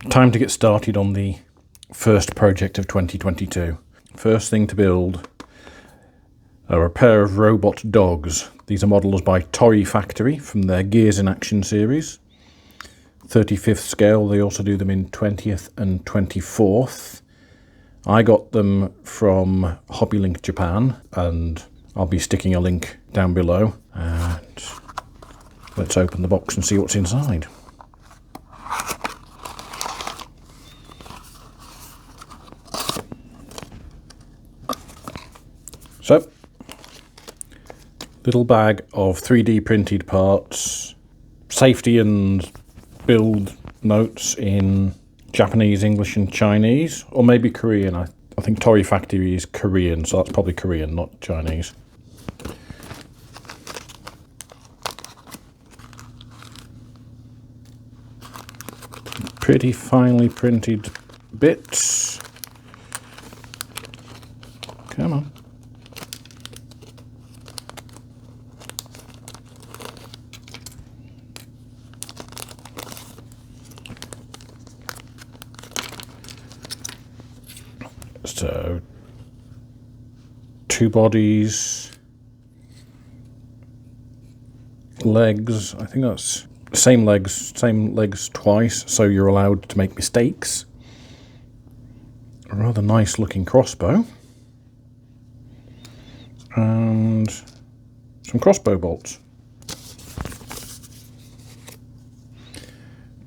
Time to get started on the first project of 2022. First thing to build are a pair of robot dogs. These are models by Tori Factory from their Gears in Action series. 35th scale, they also do them in 20th and 24th. I got them from Hobbylink Japan, and I'll be sticking a link down below. And let's open the box and see what's inside. So, little bag of 3D printed parts, safety and build notes in Japanese, English and Chinese, or maybe Korean. I think Tori Factory is Korean, so that's probably Korean, not Chinese. Pretty finely printed bits. Come on. So, 2 bodies, legs, I think that's same legs twice, so you're allowed to make mistakes. A rather nice looking crossbow. And some crossbow bolts.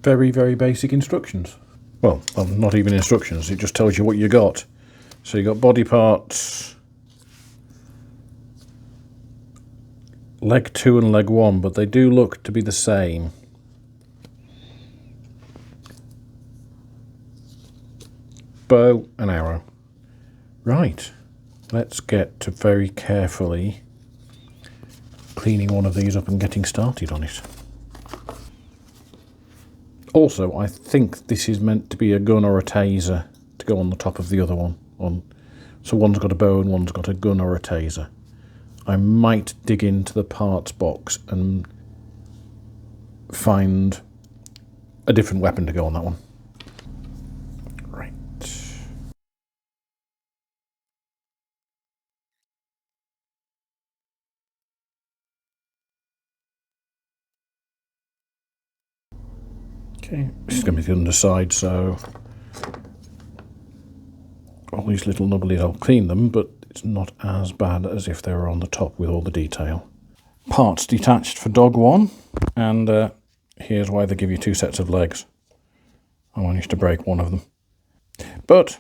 Very, very basic instructions. Well, not even instructions, it just tells you what you got. So you got body parts, leg 2 and leg 1, but they do look to be the same. Bow and arrow. Right, let's get to very carefully cleaning one of these up and getting started on it. Also, I think this is meant to be a gun or a taser to go on the top of the other one. So one's got a bow and one's got a gun or a taser. I might dig into the parts box and find a different weapon to go on that one. Right. Okay, this is going to be the underside, so all these little nubblies, I'll clean them, but it's not as bad as if they were on the top with all the detail. Parts detached for dog 1, and here's why they give you 2 sets of legs. I managed to break one of them. But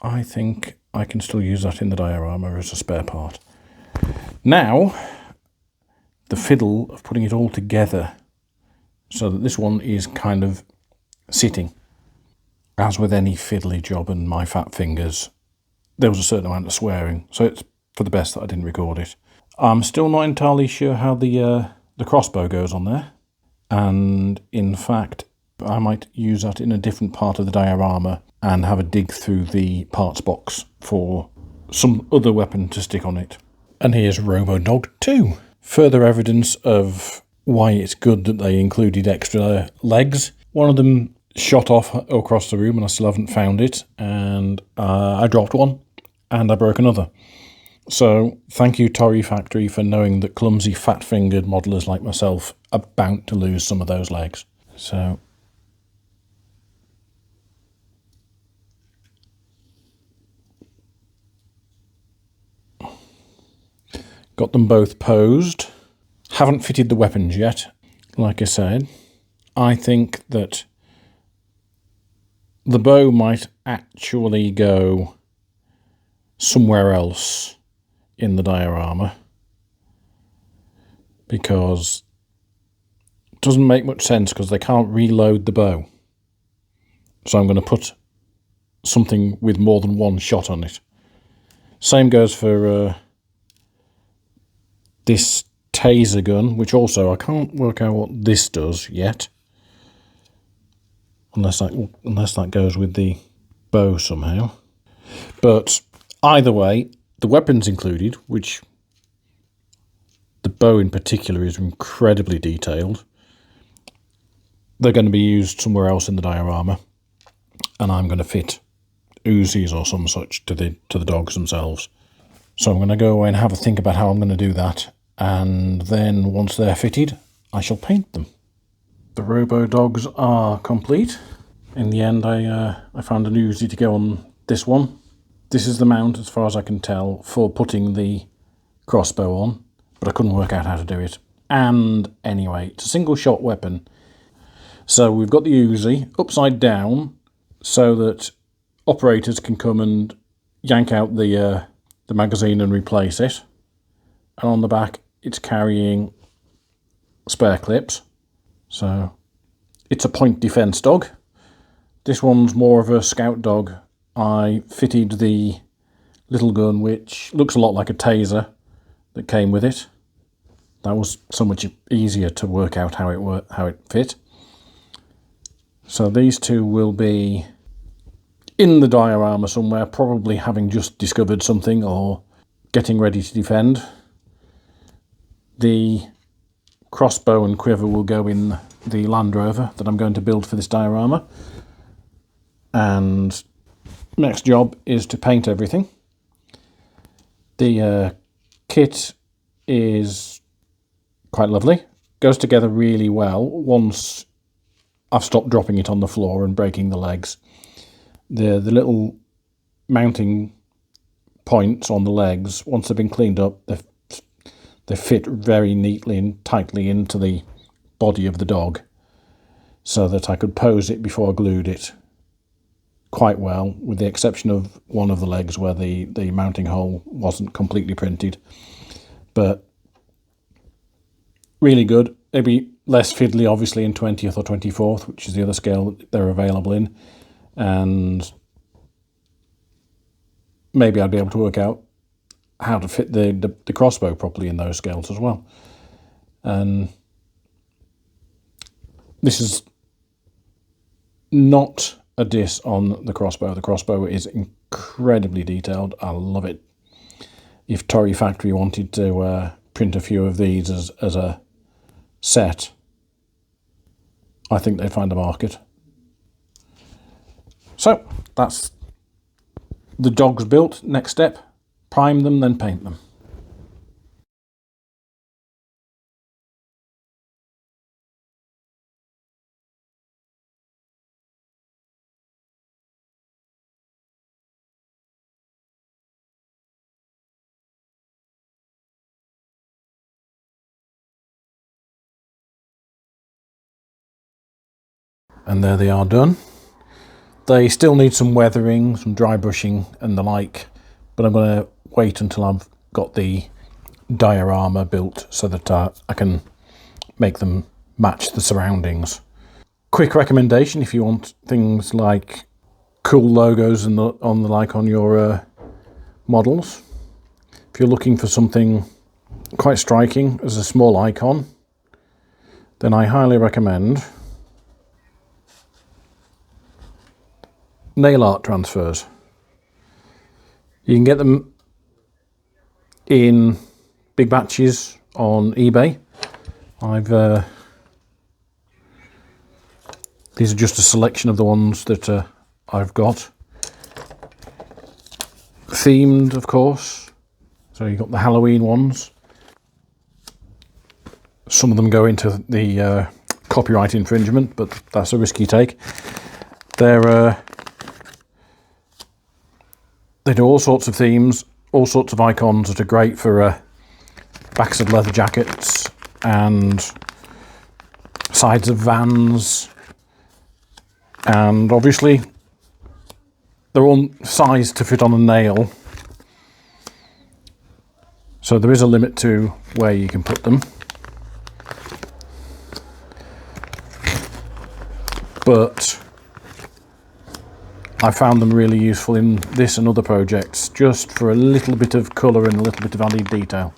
I think I can still use that in the diorama as a spare part. Now, the fiddle of putting it all together so that this one is kind of sitting. As with any fiddly job and my fat fingers, there was a certain amount of swearing, so it's for the best that I didn't record it. I'm still not entirely sure how the crossbow goes on there, and in fact I might use that in a different part of the diorama and have a dig through the parts box for some other weapon to stick on it. And here's Robo Dog 2. Further evidence of why it's good that they included extra legs. One of them shot off across the room and I still haven't found it, and I dropped one and I broke another. So thank you Tori Factory for knowing that clumsy fat-fingered modelers like myself are bound to lose some of those legs. So got them both posed. Haven't fitted the weapons yet. Like I said, I think that the bow might actually go somewhere else in the diorama, because it doesn't make much sense because they can't reload the bow. So I'm going to put something with more than one shot on it. Same goes for this taser gun, which also I can't work out what this does yet. Unless that goes with the bow somehow. But either way, the weapons included, which the bow in particular is incredibly detailed. They're going to be used somewhere else in the diorama. and I'm going to fit Uzis or some such to the dogs themselves. So I'm going to go away and have a think about how I'm going to do that, and then once they're fitted, I shall paint them. The Robo Dogs are complete. In the end, I found an Uzi to go on this one. This is the mount, as far as I can tell, for putting the crossbow on, but I couldn't work out how to do it. And anyway, it's a single shot weapon. So we've got the Uzi upside down so that operators can come and yank out the magazine and replace it. And on the back, it's carrying spare clips. So it's a point defense dog. This one's more of a scout dog. I fitted the little gun, which looks a lot like a taser, that came with it. That was so much easier to work out how it fit. So these two will be in the diorama somewhere, probably having just discovered something or getting ready to defend. The crossbow and quiver will go in the Land Rover that I'm going to build for this diorama. And next job is to paint everything. The kit is quite lovely. Goes together really well once I've stopped dropping it on the floor and breaking the legs. The little mounting points on the legs, once they've been cleaned up, they fit very neatly and tightly into the body of the dog, so that I could pose it before I glued it quite well, with the exception of one of the legs where the mounting hole wasn't completely printed. But really good. Maybe less fiddly, obviously, in 20th or 24th, which is the other scale that they're available in. And maybe I'd be able to work out how to fit the crossbow properly in those scales as well. And this is not a diss on the crossbow. The crossbow is incredibly detailed. I love it. If Tori Factory wanted to print a few of these as a set, I think they'd find a market. So that's the dogs built. Next step, prime them, then paint them. And there they are done. They still need some weathering, some dry brushing and the like, but I'm going to wait until I've got the diorama built so that I can make them match the surroundings. Quick recommendation if you want things like cool logos and on the like on your models. If you're looking for something quite striking as a small icon, then I highly recommend nail art transfers. You can get them in big batches on eBay. These are just a selection of the ones that I've got. Themed, of course. So you've got the Halloween ones. Some of them go into the copyright infringement, but that's a risky take. They do all sorts of themes, all sorts of icons that are great for backs of leather jackets and sides of vans. And obviously, they're all sized to fit on a nail. So there is a limit to where you can put them. But I found them really useful in this and other projects, just for a little bit of colour and a little bit of added detail.